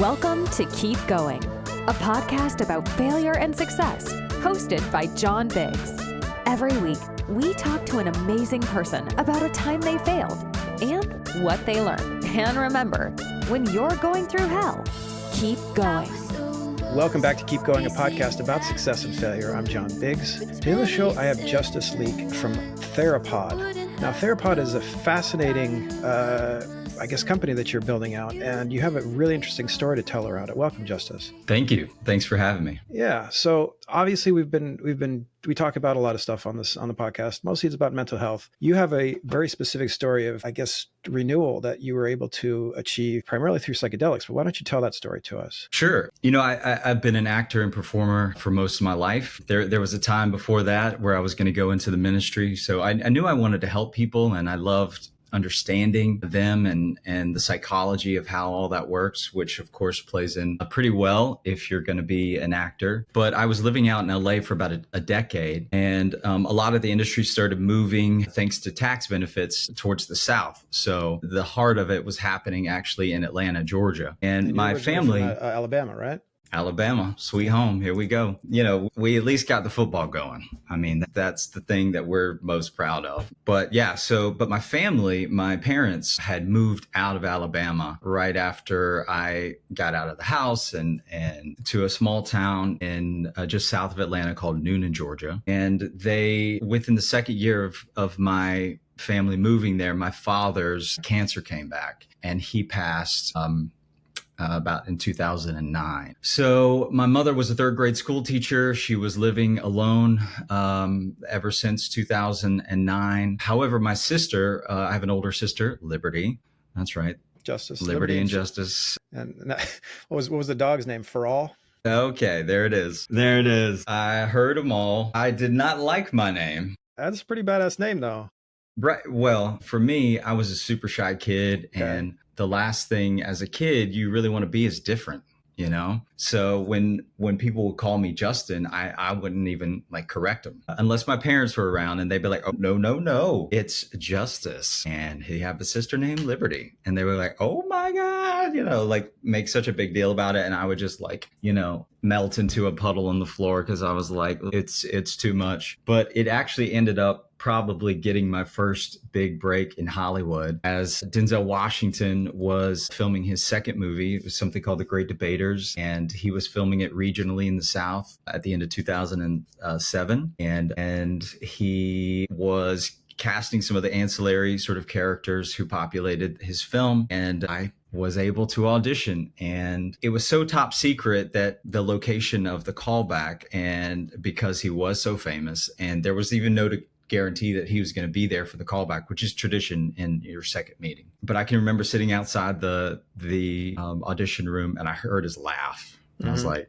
Welcome to Keep Going, a podcast about failure and success, hosted by John Biggs. Every week, we talk to an amazing person about a time they failed and what they learned. And remember, when you're going through hell, keep going. Welcome back to Keep Going, a podcast about success and failure. I'm John Biggs. Today on the show, I have Justice Leak from Therapod. Now, Therapod is a fascinating, company that you're building out, and you have a really interesting story to tell around it. Welcome, Justice. Thank you. Thanks for having me. Yeah. So obviously, we talk about a lot of stuff on the podcast. Mostly, it's about mental health. You have a very specific story of, renewal that you were able to achieve primarily through psychedelics. But why don't you tell that story to us? Sure. I've been an actor and performer for most of my life. There was a time before that where I was going to go into the ministry. So I knew I wanted to help people, and I loved understanding them and the psychology of how all that works, which of course plays in pretty well if you're going to be an actor. But I was living out in LA for about a decade, and a lot of the industry started moving thanks to tax benefits towards the South. So the heart of it was happening actually in Atlanta, Georgia. And my family, from, Alabama, right? Alabama, sweet home. Here we go. We at least got the football going. I mean, that's the thing that we're most proud of. But but my family, my parents had moved out of Alabama right after I got out of the house and to a small town in just south of Atlanta called Noonan, Georgia. And within the second year of my family moving there, my father's cancer came back and he passed about in 2009. So my mother was a third grade school teacher. She was living alone ever since 2009. However, my sister, I have an older sister, Liberty. That's right. Justice. Liberty and Justice. And what was the dog's name? Faral? Okay, there it is. There it is. I heard them all. I did not like my name. That's a pretty badass name, though. Right. Well, for me, I was a super shy kid, okay. And the last thing as a kid you really want to be is different, So when people would call me Justin, I wouldn't even correct them unless my parents were around, and they'd be like, oh, no, it's Justice. And he had a sister named Liberty. And they were like, oh my God, make such a big deal about it. And I would just melt into a puddle on the floor because I was like, it's too much. But it actually ended up probably getting my first big break in Hollywood as Denzel Washington was filming his second movie. It was something called The Great Debaters, and he was filming it regionally in the South at the end of 2007. And he was casting some of the ancillary sort of characters who populated his film. And I was able to audition, and it was so top secret that the location of the callback, and because he was so famous, and there was even no guarantee that he was going to be there for the callback, which is tradition in your second meeting. But I can remember sitting outside the audition room, and I heard his laugh. And I was like,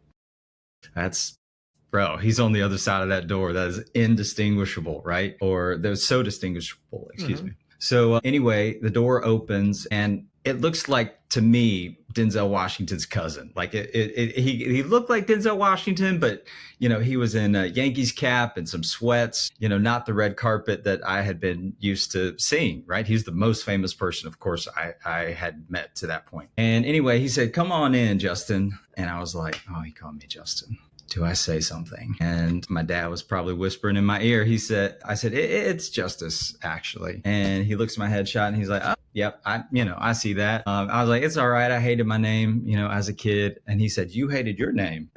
bro, he's on the other side of that door. That is indistinguishable, right? Or that was so distinguishable, excuse me. So anyway, the door opens, and it looks like, to me, Denzel Washington's cousin. He looked like Denzel Washington, but, he was in a Yankees cap and some sweats, not the red carpet that I had been used to seeing, right? He's the most famous person, of course, I had met to that point. And anyway, he said, come on in, Justin. And I was like, oh, he called me Justin. Do I say something? And my dad was probably whispering in my ear. I said, it's Justice, actually. And he looks at my headshot and he's like, oh, yep, I see that. I was like, it's all right. I hated my name, as a kid. And he said, you hated your name.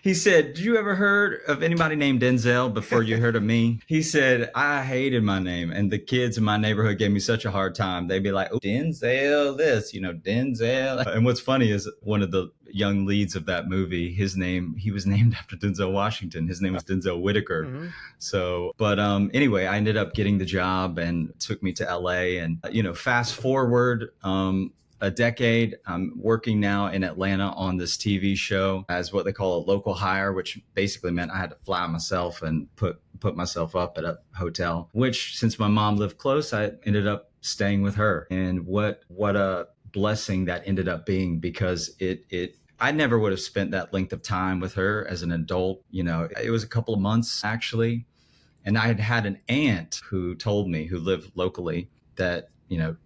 He said, did you ever heard of anybody named Denzel before you heard of me? He said, I hated my name. And the kids in my neighborhood gave me such a hard time. They'd be like, oh, Denzel this, Denzel. And what's funny is one of the young leads of that movie, he was named after Denzel Washington. His name was Denzel Whitaker. Mm-hmm. So, but anyway, I ended up getting the job, and it took me to LA. And, fast forward a decade, I'm working now in Atlanta on this TV show as what they call a local hire, which basically meant I had to fly myself and put myself up at a hotel, which, since my mom lived close, I ended up staying with her. And what a blessing that ended up being, because I never would have spent that length of time with her as an adult. It was a couple of months, actually. And I had an aunt who told me, who lived locally, that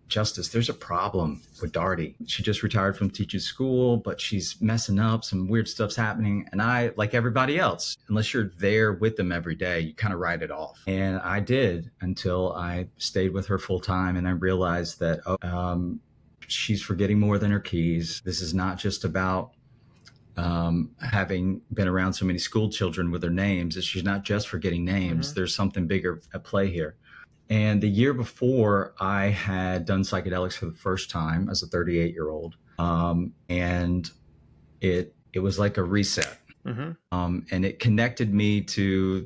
Justice, there's a problem with Darty. She just retired from teaching school, but she's messing up. Some weird stuff's happening. And I, like everybody else, unless you're there with them every day, you kind of write it off. And I did until I stayed with her full time. And I realized that she's forgetting more than her keys. This is not just about having been around so many school children with their names. She's not just forgetting names. There's something bigger at play here. And the year before, I had done psychedelics for the first time as a 38-year-old. And it was like a reset. And it connected me to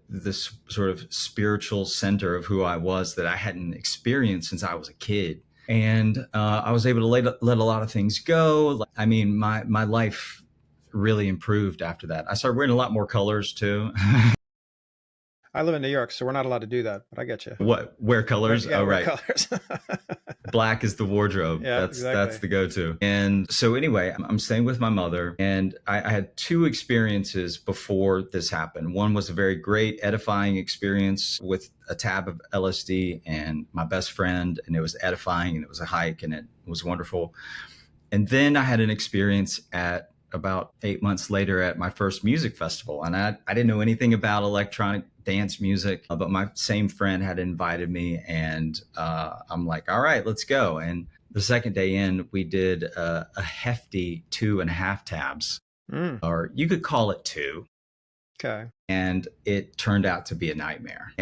this sort of spiritual center of who I was that I hadn't experienced since I was a kid. And I was able to let a lot of things go. I mean, my life really improved after that. I started wearing a lot more colors too. I live in New York, so we're not allowed to do that, but I get you. What? Wear colors? Yeah, right. Colors. Black is the wardrobe. Yeah, that's the go-to. And so anyway, I'm staying with my mother, and I had two experiences before this happened. One was a very great, edifying experience with a tab of LSD and my best friend, and it was edifying, and it was a hike, and it was wonderful. And then I had an experience at about 8 months later at my first music festival. And I didn't know anything about electronic dance music, but my same friend had invited me, and I'm like, all right, let's go. And the second day in, we did a hefty 2.5 tabs, or you could call it 2. Okay. And it turned out to be a nightmare.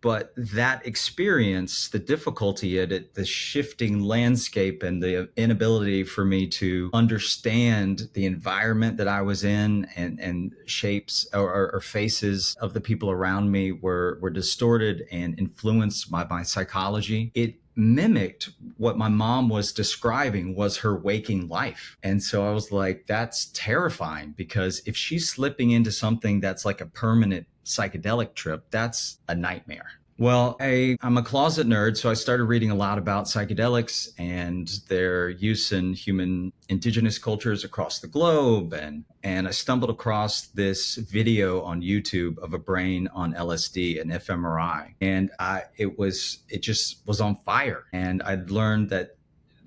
But that experience, the difficulty in it, the shifting landscape, and the inability for me to understand the environment that I was in, and shapes or faces of the people around me were distorted and influenced by my psychology. It mimicked what my mom was describing was her waking life. And so I was like, that's terrifying, because if she's slipping into something that's like a permanent psychedelic trip, that's a nightmare. Well, I'm a closet nerd, so I started reading a lot about psychedelics and their use in human indigenous cultures across the globe. And I stumbled across this video on YouTube of a brain on LSD, an fMRI. And it just was on fire. And I'd learned that,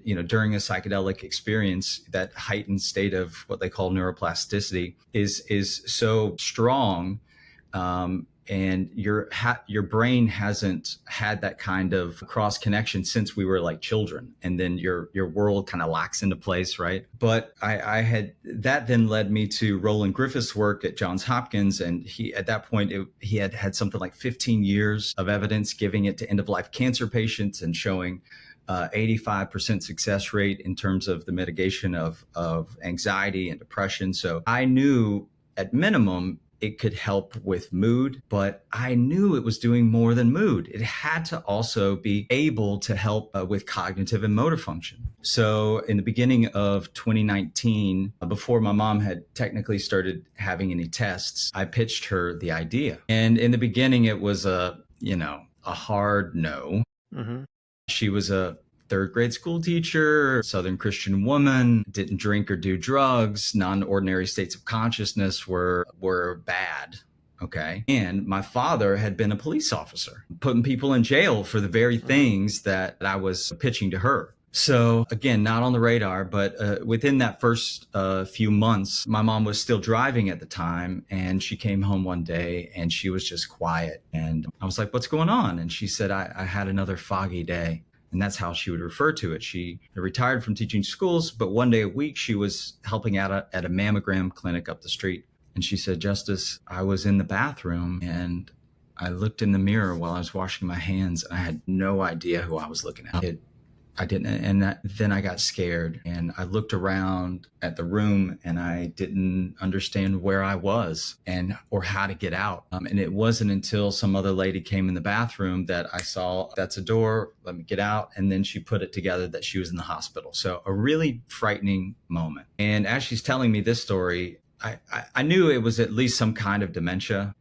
during a psychedelic experience, that heightened state of what they call neuroplasticity is so strong. And your brain hasn't had that kind of cross connection since we were like children, and then your world kind of locks into place, right? But that then led me to Roland Griffith's work at Johns Hopkins, and at that point he had something like 15 years of evidence, giving it to end of life cancer patients and showing 85% success rate in terms of the mitigation of anxiety and depression. So I knew at minimum it could help with mood, but I knew it was doing more than mood. It had to also be able to help with cognitive and motor function. So in the beginning of 2019, before my mom had technically started having any tests, I pitched her the idea. And in the beginning, it was a hard no. She was a third grade school teacher, Southern Christian woman, didn't drink or do drugs, non-ordinary states of consciousness were bad. Okay. And my father had been a police officer, putting people in jail for the very things that I was pitching to her. So again, not on the radar, but within that first few months, my mom was still driving at the time, and she came home one day and she was just quiet. And I was like, what's going on? And she said, I had another foggy day. And that's how she would refer to it. She retired from teaching schools, but one day a week she was helping out at a mammogram clinic up the street. And she said, Justice, I was in the bathroom and I looked in the mirror while I was washing my hands, and I had no idea who I was looking at. I didn't. And then I got scared, and I looked around at the room and I didn't understand where I was or how to get out. And it wasn't until some other lady came in the bathroom that I saw, that's a door, let me get out. And then she put it together that she was in the hospital. So a really frightening moment. And as she's telling me this story, I knew it was at least some kind of dementia,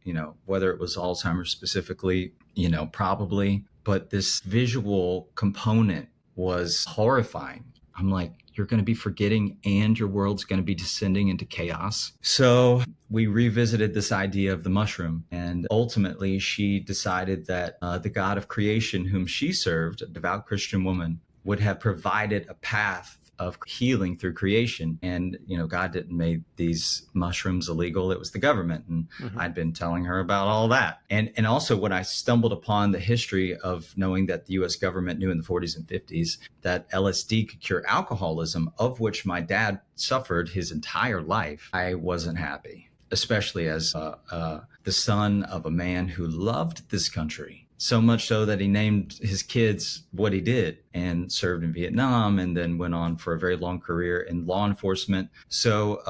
whether it was Alzheimer's specifically, probably. But this visual component was horrifying. I'm like, you're going to be forgetting and your world's going to be descending into chaos. So we revisited this idea of the mushroom. And ultimately, she decided that the God of creation, whom she served, a devout Christian woman, would have provided a path of healing through creation. And, God didn't make these mushrooms illegal. It was the government. And I'd been telling her about all that. And also when I stumbled upon the history of knowing that the US government knew in the 40s and 50s that LSD could cure alcoholism, of which my dad suffered his entire life, I wasn't happy, especially as the son of a man who loved this country. So much so that he named his kids what he did and served in Vietnam and then went on for a very long career in law enforcement. So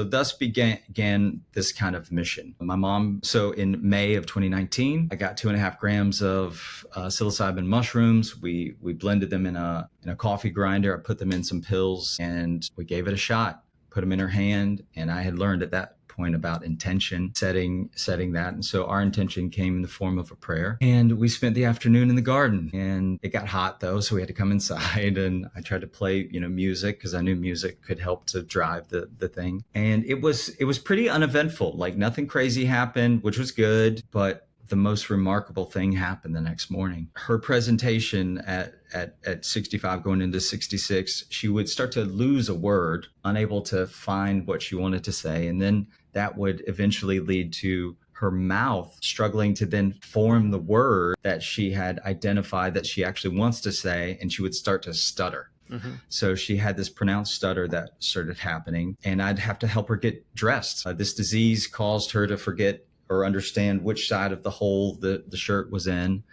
thus began this kind of mission. My mom, so in May of 2019, I got 2.5 grams of psilocybin mushrooms. We blended them in a coffee grinder. I put them in some pills and we gave it a shot, put them in her hand. And I had learned at that point about intention, setting that. And so our intention came in the form of a prayer. And we spent the afternoon in the garden. And it got hot though, so we had to come inside. And I tried to play, music because I knew music could help to drive the thing. And it was pretty uneventful. Like nothing crazy happened, which was good, but the most remarkable thing happened the next morning. Her presentation at 65 going into 66, she would start to lose a word, unable to find what she wanted to say. And then that would eventually lead to her mouth struggling to then form the word that she had identified that she actually wants to say. And she would start to stutter. So she had this pronounced stutter that started happening, and I'd have to help her get dressed. This disease caused her to forget or understand which side of the hole the shirt was in.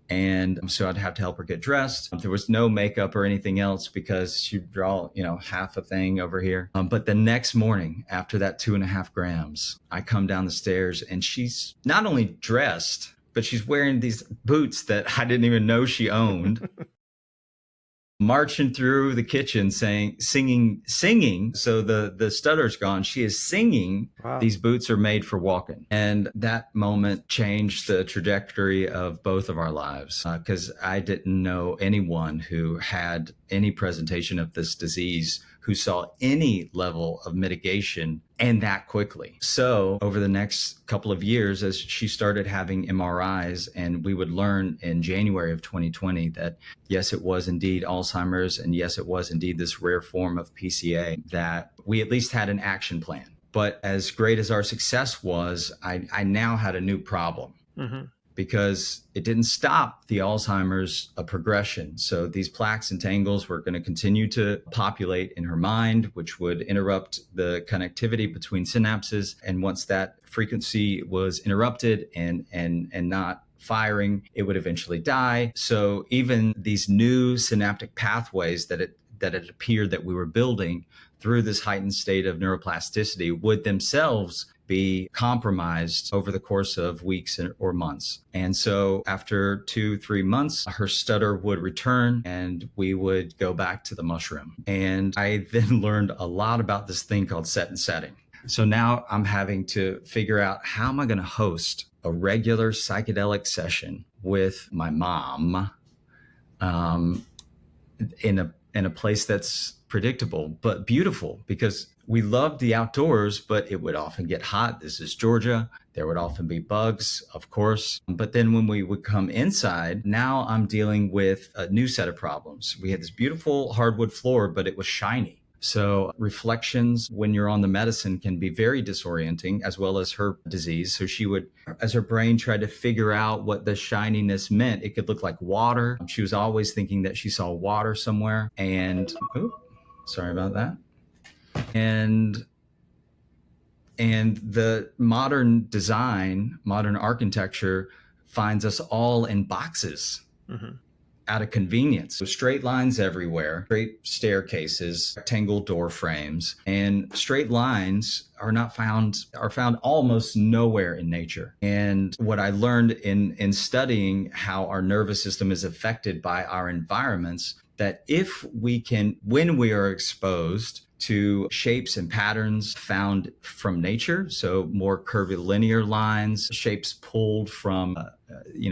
And so I'd have to help her get dressed. There was no makeup or anything else because she'd draw, half a thing over here. But the next morning after that 2.5 grams, I come down the stairs and she's not only dressed, but she's wearing these boots that I didn't even know she owned. Marching through the kitchen singing. So the stutter's gone. She is singing. Wow. These boots are made for walking. And that moment changed the trajectory of both of our lives because I didn't know anyone who had any presentation of this disease who saw any level of mitigation and that quickly. So over the next couple of years, as she started having MRIs, and we would learn in January of 2020 that yes, it was indeed Alzheimer's, and yes, it was indeed this rare form of PCA, that we at least had an action plan. But as great as our success was, I now had a new problem. Because it didn't stop the Alzheimer's progression. So these plaques and tangles were going to continue to populate in her mind, which would interrupt the connectivity between synapses. And once that frequency was interrupted and not firing, it would eventually die. So even these new synaptic pathways that it appeared that we were building through this heightened state of neuroplasticity would themselves be compromised over the course of weeks or months. And so after 2-3 months, her stutter would return and we would go back to the mushroom. And I then learned a lot about this thing called set and setting. So now I'm having to figure out how am I going to host a regular psychedelic session with my mom in a place that's predictable but beautiful, because we loved the outdoors, but it would often get hot. This is Georgia. There would often be bugs, of course. But then when we would come inside, now I'm dealing with a new set of problems. We had this beautiful hardwood floor, but it was shiny. So reflections when you're on the medicine can be very disorienting, as well as her disease. So she would, as her brain tried to figure out what the shininess meant, it could look like water. She was always thinking that she saw water somewhere. And, sorry about that. And the modern design, modern architecture finds us all in boxes. Out of convenience. So straight lines everywhere, straight staircases, rectangle door frames, and straight lines are found almost nowhere in nature. And what I learned in studying how our nervous system is affected by our environments that if we can, when we are exposed to shapes and patterns found from nature, so more curvilinear lines, shapes pulled from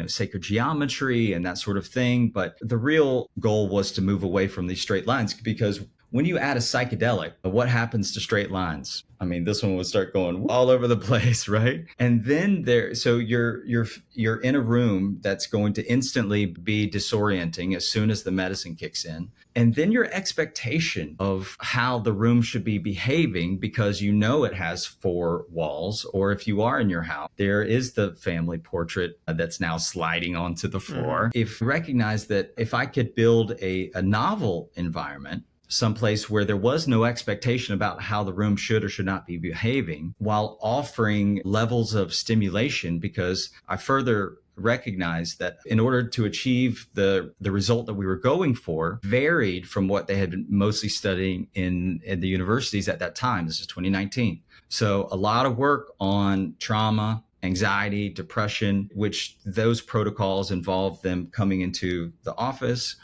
sacred geometry and that sort of thing. But the real goal was to move away from these straight lines, because when you add a psychedelic, what happens to straight lines? I mean, this one would start going all over the place, right? And then so you're in a room that's going to instantly be disorienting as soon as the medicine kicks in. And then your expectation of how the room should be behaving, because you know it has 4 walls, or if you are in your house, there is the family portrait that's now sliding onto the floor. If you recognize that if I could build a novel environment, someplace where there was no expectation about how the room should or should not be behaving, while offering levels of stimulation, because I further recognized that in order to achieve the result that we were going for varied from what they had been mostly studying in the universities at that time. This is 2019. So a lot of work on trauma, anxiety, depression, which those protocols involve them coming into the office,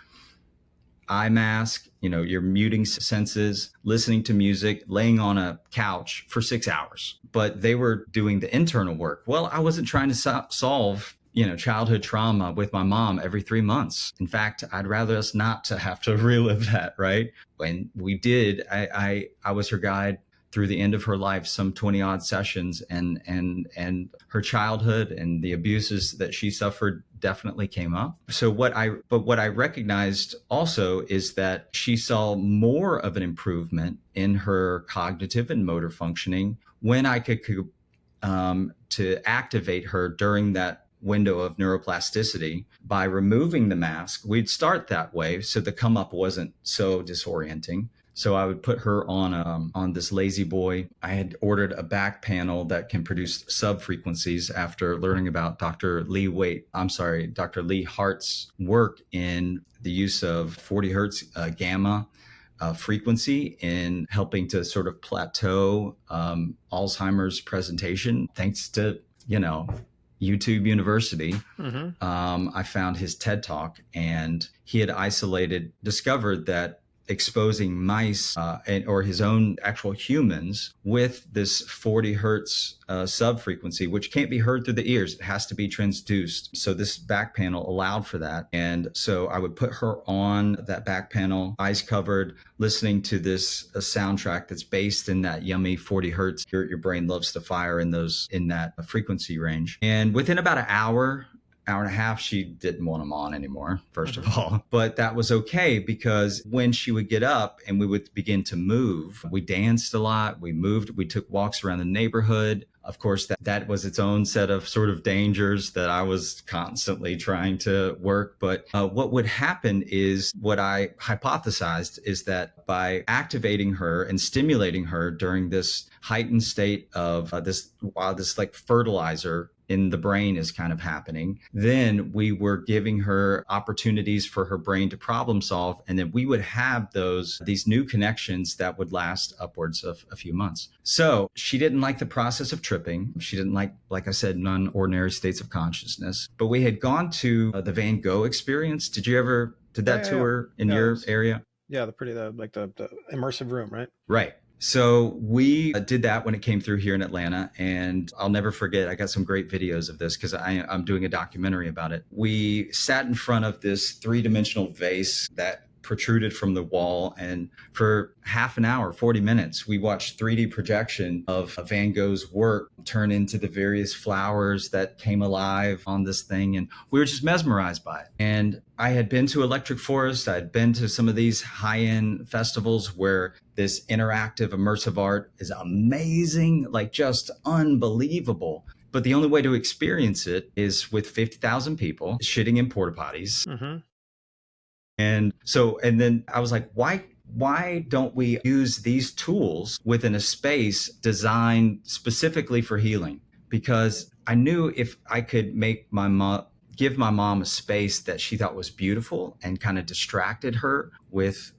eye mask, you're muting senses, listening to music, laying on a couch for 6 hours. But they were doing the internal work. Well, I wasn't trying to solve childhood trauma with my mom every 3 months. In fact, I'd rather us not to have to relive that, right? When we did, I was her guide through the end of her life, some 20 odd sessions, and her childhood and the abuses that she suffered definitely came up. So what I recognized also is that she saw more of an improvement in her cognitive and motor functioning when I could to activate her during that window of neuroplasticity by removing the mask. We'd start that way so the come up wasn't so disorienting. So I would put her on this Lazy Boy. I had ordered a back panel that can produce sub frequencies after learning about Dr. Lee Hart's work in the use of 40 hertz gamma frequency in helping to sort of plateau Alzheimer's presentation. Thanks to, YouTube University, I found his TED Talk, and he had discovered that exposing mice or his own actual humans with this 40 hertz subfrequency, which can't be heard through the ears. It has to be transduced. So this back panel allowed for that. And so I would put her on that back panel, eyes covered, listening to this soundtrack that's based in that yummy 40 hertz. Your brain loves to fire in that frequency range. And within about an hour and a half, she didn't want them on anymore, first of all. But that was okay, because when she would get up and we would begin to move, we danced a lot, we moved, we took walks around the neighborhood. Of course, that was its own set of sort of dangers that I was constantly trying to work. But what would happen is, what I hypothesized is that by activating her and stimulating her during this heightened state of this like fertilizer in the brain is kind of happening, then we were giving her opportunities for her brain to problem solve. And then we would have these new connections that would last upwards of a few months. So she didn't like the process of tripping. She didn't like I said, non-ordinary states of consciousness. But we had gone to the Van Gogh experience. Did that tour in your area? Yeah, the immersive room, right? Right. So we did that when it came through here in Atlanta, and I'll never forget, I got some great videos of this because I'm doing a documentary about it. We sat in front of this 3-dimensional vase that protruded from the wall, and for half an hour, 40 minutes, we watched 3D projection of Van Gogh's work turn into the various flowers that came alive on this thing, and we were just mesmerized by it. And I had been to Electric Forest. I'd been to some of these high-end festivals where this interactive, immersive art is amazing, like just unbelievable. But the only way to experience it is with 50,000 people shitting in porta potties. And then I was like, why don't we use these tools within a space designed specifically for healing? Because I knew if I could give my mom a space that she thought was beautiful and kind of distracted her with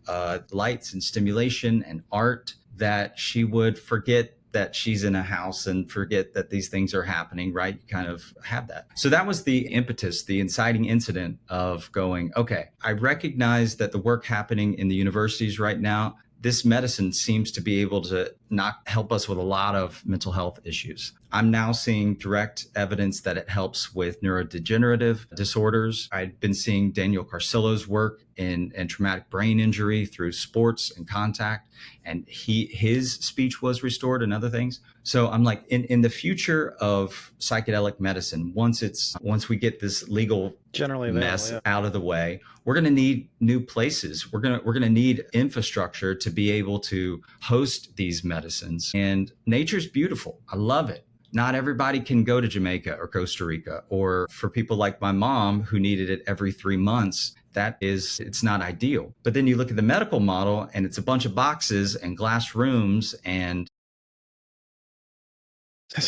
lights and stimulation and art, that she would forget that she's in a house and forget that these things are happening, right? You kind of have that. So that was the impetus, the inciting incident of going, okay, I recognize that the work happening in the universities right now, this medicine seems to be able to not help us with a lot of mental health issues. I'm now seeing direct evidence that it helps with neurodegenerative disorders. I'd been seeing Daniel Carcillo's work in traumatic brain injury through sports and contact, and his speech was restored and other things. So I'm like, in the future of psychedelic medicine, once we get this legal generally mess yeah. out of the way, we're going to need new places. We're going to need infrastructure to be able to host these medicines. And nature's beautiful. I love it. Not everybody can go to Jamaica or Costa Rica, or for people like my mom who needed it every 3 months, it's not ideal. But then you look at the medical model and it's a bunch of boxes and glass rooms and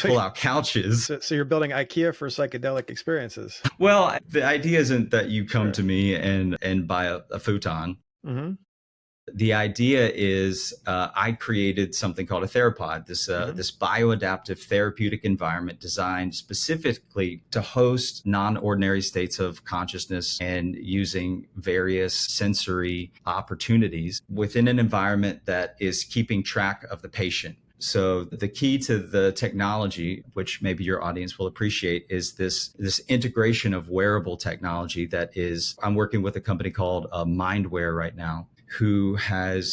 pull out couches. So you're building IKEA for psychedelic experiences. Well, the idea isn't that you come to me and buy a futon. Mm-hmm. The idea is I created something called a theropod, this bioadaptive therapeutic environment designed specifically to host non-ordinary states of consciousness and using various sensory opportunities within an environment that is keeping track of the patient. So the key to the technology, which maybe your audience will appreciate, is this integration of wearable technology I'm working with a company called Mindware right now, who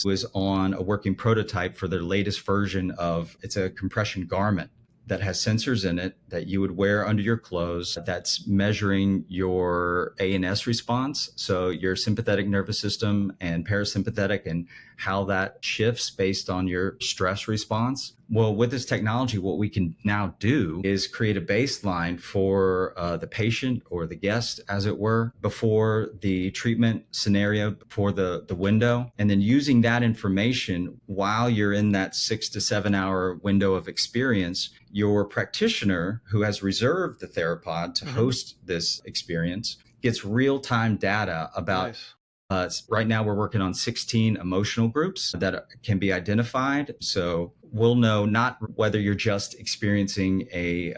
was on a working prototype for their latest version it's a compression garment that has sensors in it that you would wear under your clothes that's measuring your ANS response. So your sympathetic nervous system and parasympathetic and how that shifts based on your stress response. Well, with this technology, what we can now do is create a baseline for the patient or the guest, as it were, before the treatment scenario, before the window. And then using that information while you're in that 6 to 7 hour window of experience, your practitioner who has reserved the theropod to host this experience gets real-time data about Nice. Right now, we're working on 16 emotional groups that can be identified. So we'll know not whether you're just experiencing a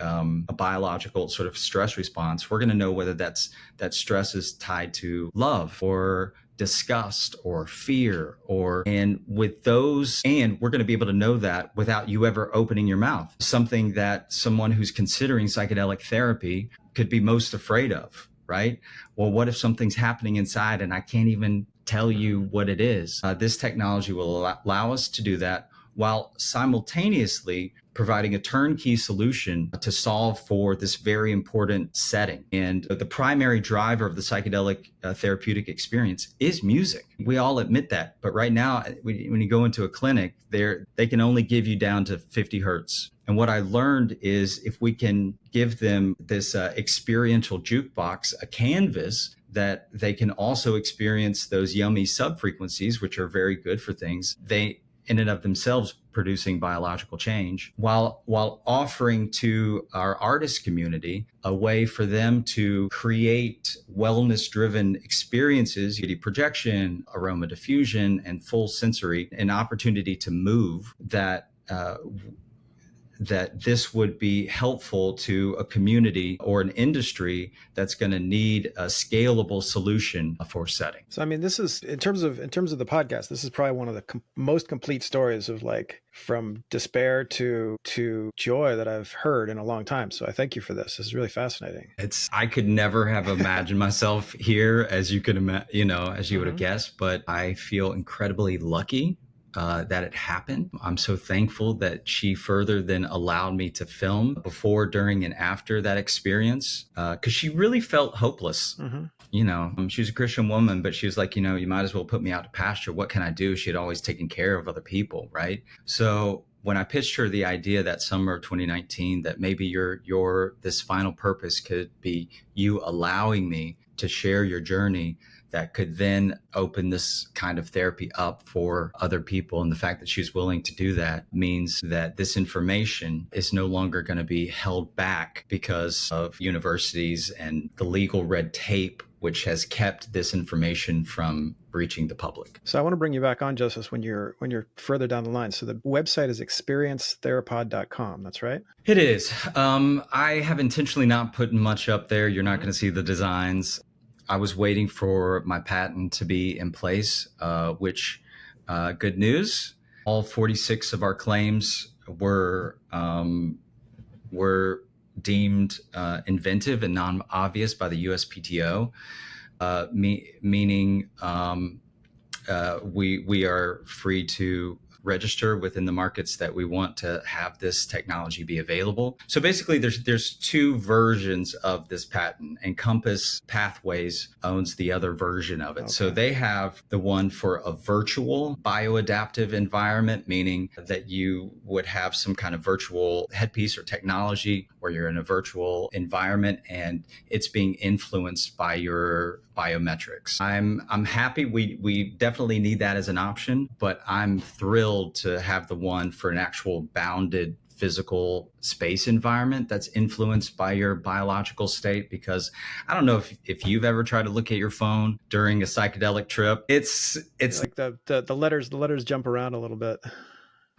biological sort of stress response. We're going to know whether that stress is tied to love or disgust or fear and with those, and we're going to be able to know that without you ever opening your mouth. Something that someone who's considering psychedelic therapy could be most afraid of. Right? Well, what if something's happening inside and I can't even tell you what it is? This technology will allow us to do that while simultaneously providing a turnkey solution to solve for this very important setting. And the primary driver of the psychedelic therapeutic experience is music. We all admit that. But right now, when you go into a clinic, they can only give you down to 50 hertz. And what I learned is if we can give them this experiential jukebox, a canvas, that they can also experience those yummy subfrequencies, which are very good for things, they in and of themselves producing biological change, while offering to our artist community a way for them to create wellness-driven experiences, projection, aroma diffusion, and full sensory, an opportunity to move that this would be helpful to a community or an industry that's going to need a scalable solution for setting. So, I mean, this is in terms of the podcast, this is probably one of the most complete stories of like from despair to joy that I've heard in a long time. So I thank you for this. This is really fascinating. I could never have imagined myself here, as you could as you would have guessed, but I feel incredibly lucky that it happened. I'm so thankful that she further then allowed me to film before, during, and after that experience, because she really felt hopeless. She was a Christian woman, but she was like, you might as well put me out to pasture. What can I do? She had always taken care of other people, right? So when I pitched her the idea that summer of 2019 that maybe this final purpose could be you allowing me to share your journey, that could then open this kind of therapy up for other people. And the fact that she's willing to do that means that this information is no longer going to be held back because of universities and the legal red tape, which has kept this information from reaching the public. So I want to bring you back on, Justice, when you're further down the line. So the website is experiencetherapod.com. That's right? It is. I have intentionally not put much up there. You're not going to see the designs. I was waiting for my patent to be in place, which good news. All 46 of our claims were deemed inventive and non-obvious by the USPTO, meaning we are free to register within the markets that we want to have this technology be available. So basically there's two versions of this patent, and Compass Pathways owns the other version of it. Okay. So they have the one for a virtual bioadaptive environment, meaning that you would have some kind of virtual headpiece or technology where you're in a virtual environment and it's being influenced by your biometrics. I'm happy. We definitely need that as an option, but I'm thrilled to have the one for an actual bounded physical space environment that's influenced by your biological state, because I don't know if you've ever tried to look at your phone during a psychedelic trip. It's like the letters jump around a little bit.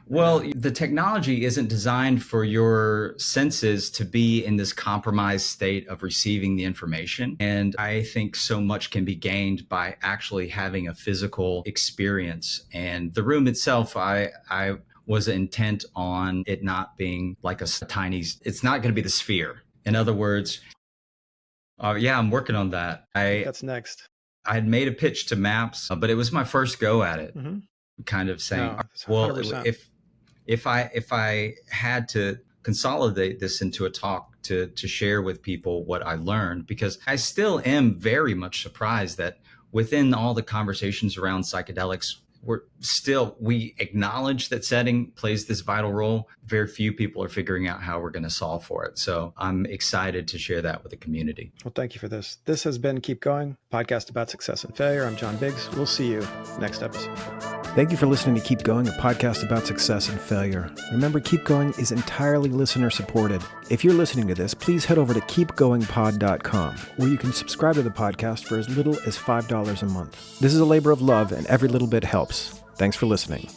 Well, the technology isn't designed for your senses to be in this compromised state of receiving the information. And I think so much can be gained by actually having a physical experience. And the room itself, I was intent on it not being like a tiny, it's not going to be the sphere. In other words, I'm working on that. That's next. I had made a pitch to Maps, but it was my first go at it. Mm-hmm. Kind of saying, well, if I had to consolidate this into a talk to share with people what I learned, because I still am very much surprised that within all the conversations around psychedelics, we acknowledge that setting plays this vital role. Very few people are figuring out how we're going to solve for it. So I'm excited to share that with the community. Well, thank you for this. This has been Keep Going, podcast about success and failure. I'm John Biggs. We'll see you next episode. Thank you for listening to Keep Going, a podcast about success and failure. Remember, Keep Going is entirely listener supported. If you're listening to this, please head over to keepgoingpod.com, where you can subscribe to the podcast for as little as $5 a month. This is a labor of love, and every little bit helps. Thanks for listening.